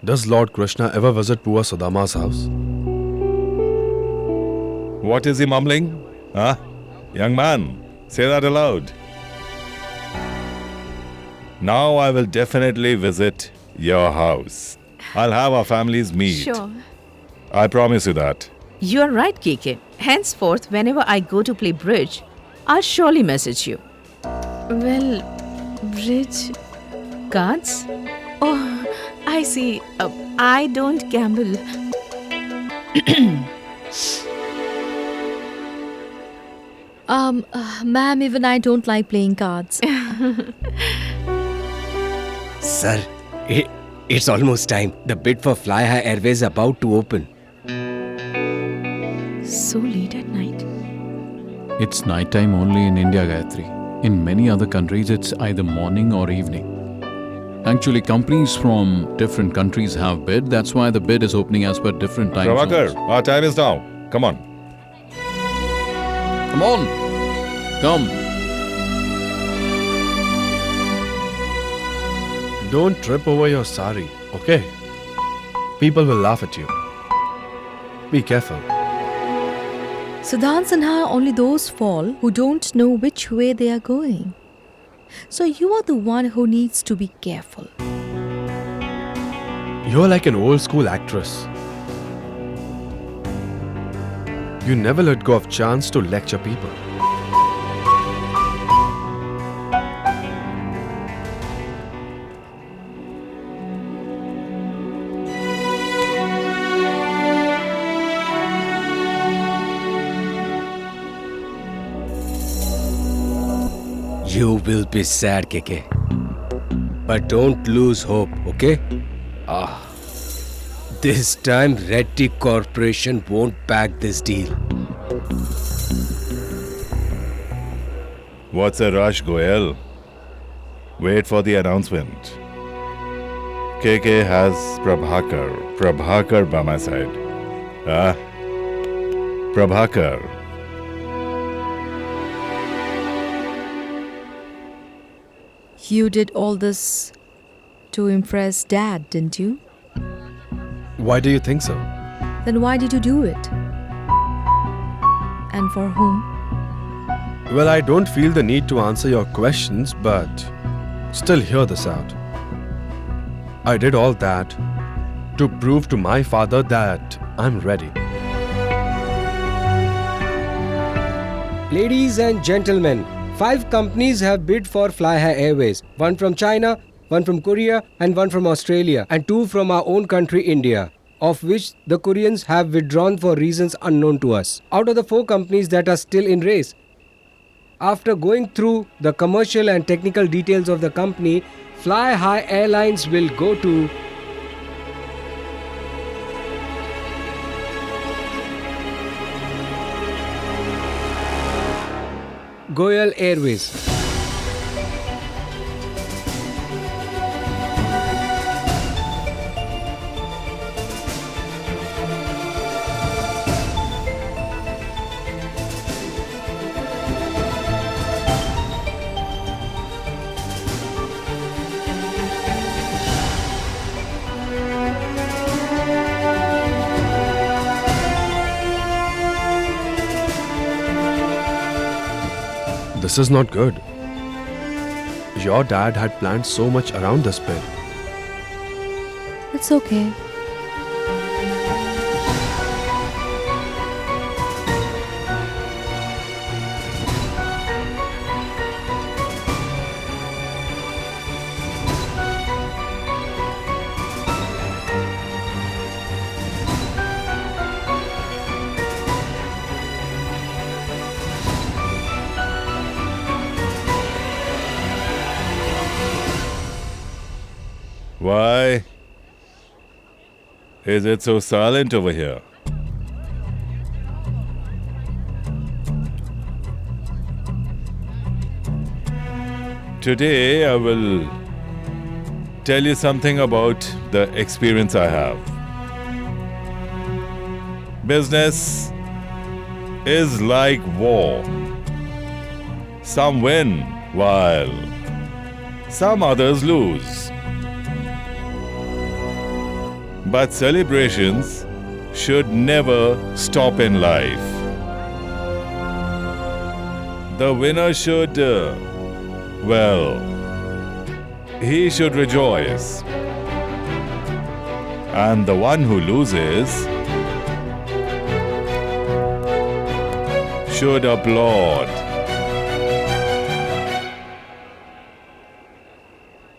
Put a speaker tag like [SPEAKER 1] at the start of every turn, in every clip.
[SPEAKER 1] Does Lord Krishna ever visit poor Sudama's house?
[SPEAKER 2] What is he mumbling? Huh? Young man, say that aloud. Now I will definitely visit your house. I'll have our families meet.
[SPEAKER 3] Sure.
[SPEAKER 2] I promise you that.
[SPEAKER 3] You're right, KK. Henceforth, whenever I go to play bridge, I'll surely message you. Well, bridge? Cards? Oh, I see. I don't gamble.
[SPEAKER 4] Ma'am, even I don't like playing cards.
[SPEAKER 5] Sir, it's almost time. The bid for Fly High Airways is about to open.
[SPEAKER 3] So late at night.
[SPEAKER 6] It's nighttime only in India, Gayatri. In many other countries, it's either morning or evening. Actually, companies from different countries have bid. That's why the bid is opening as per different time
[SPEAKER 2] Prabhakar,
[SPEAKER 6] zones.
[SPEAKER 2] our time is now. Come on.
[SPEAKER 6] Come on. Come.
[SPEAKER 1] Don't trip over your sari, okay? People will laugh at you. Be careful.
[SPEAKER 4] Siddhant Sinha, only those fall who don't know which way they are going. So you are the one who needs to be careful.
[SPEAKER 1] You're like an old school actress. You never let go of chance to lecture people.
[SPEAKER 5] You will be sad, KK. But don't lose hope, okay? This time Reddy Corporation won't back this deal.
[SPEAKER 2] What's a rush, Goel? Wait for the announcement. KK has Prabhakar by my side. Prabhakar.
[SPEAKER 4] You did all this to impress Dad, didn't you?
[SPEAKER 1] Why do you think so?
[SPEAKER 4] Then why did you do it? And for whom?
[SPEAKER 1] Well, I don't feel the need to answer your questions, but still hear this out. I did all that to prove to my father that I'm ready.
[SPEAKER 5] Ladies and gentlemen, 5 companies have bid for Fly High Airways. 1 from China, 1 from Korea and 1 from Australia and 2 from our own country India, of which the Koreans have withdrawn for reasons unknown to us. Out of the 4 companies that are still in race, after going through the commercial and technical details of the company, Fly High Airlines will go to Goel Airways.
[SPEAKER 1] This is not good. Your dad had planned so much around this bid.
[SPEAKER 4] It's okay.
[SPEAKER 2] Why is it so silent over here? Today I will tell you something about the experience I have. Business is like war. Some win while some others lose. But celebrations should never stop in life. The winner should, he should rejoice. And the one who loses should applaud.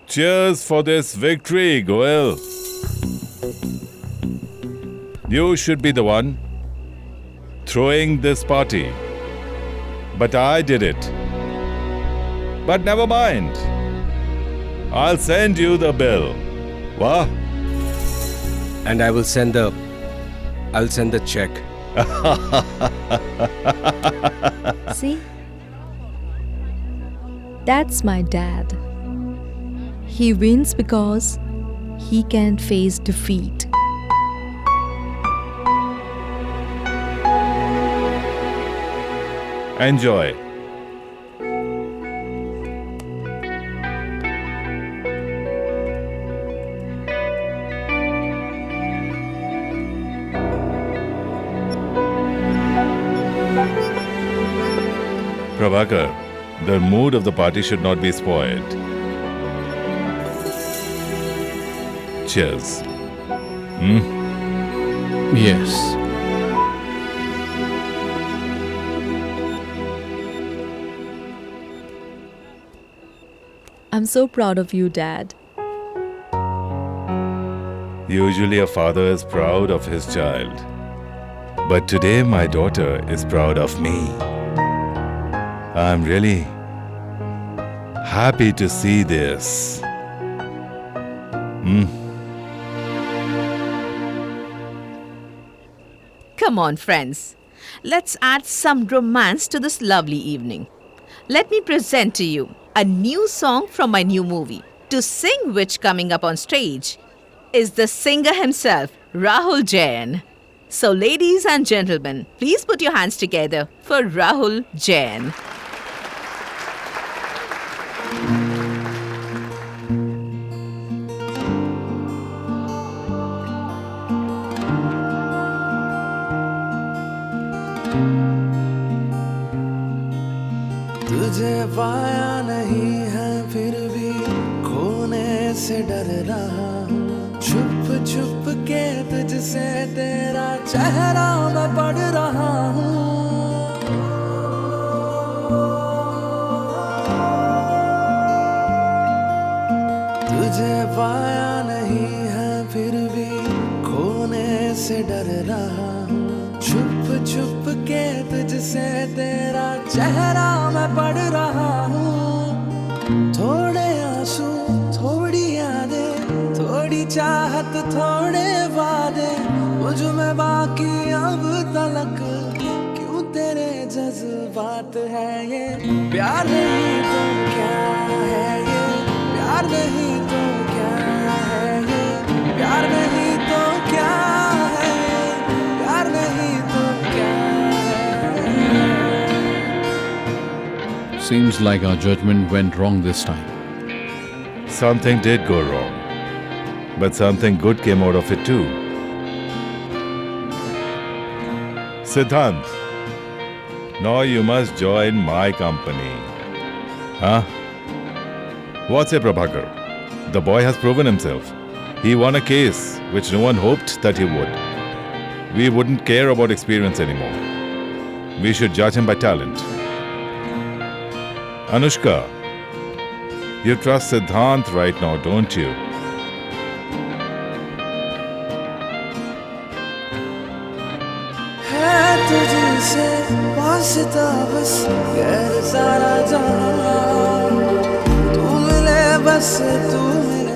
[SPEAKER 2] Cheers for this victory, Goel. You should be the one throwing this party. But I did it. But never mind. I'll send you the bill. Wah?
[SPEAKER 5] And I'll send the check.
[SPEAKER 4] See? That's my dad. He wins because he can face defeat.
[SPEAKER 2] Enjoy. Prabhakar, the mood of the party should not be spoiled. Cheers.
[SPEAKER 6] Yes.
[SPEAKER 4] I'm so proud of you, Dad.
[SPEAKER 2] Usually a father is proud of his child. But today my daughter is proud of me. I'm really happy to see this.
[SPEAKER 3] Come on, friends. Let's add some romance to this lovely evening. Let me present to you a new song from my new movie, to sing which coming up on stage is the singer himself, Rahul Jain. So ladies and gentlemen, please put your hands together for Rahul Jain.
[SPEAKER 7] तुझे पाया नहीं है फिर भी खोने से डर रहा हूँ छुप छुप के तुझसे तेरा चेहरा मैं पढ़ रहा हूँ तुझे पाया नहीं है फिर भी खोने से डर रहा हूँ छुप छुप के तुझसे तेरा चेहरा मैं पढ़ रहा हूँ थोड़े आंसू थोड़ी यादें थोड़ी चाहत थोड़े वादे मुझ में बाकी अब तलक क्यों तेरे जज्बात है ये प्यार नहीं तो क्या है ये प्यार नहीं तो क्या है ये प्यार नहीं तो क्या है ये प्यार नहीं तो क्या
[SPEAKER 6] Seems like our judgment went wrong this time.
[SPEAKER 2] Something did go wrong. But something good came out of it too. Siddhant, now you must join my company. Huh? What say, Prabhakar? The boy has proven himself. He won a case which no one hoped that he would. We wouldn't care about experience anymore. We should judge him by talent. Anushka, you trust Siddhant right now, don't you?
[SPEAKER 7] है तुझसे वास्ता बस गैर सारा जहां तू मिले बस तू मिले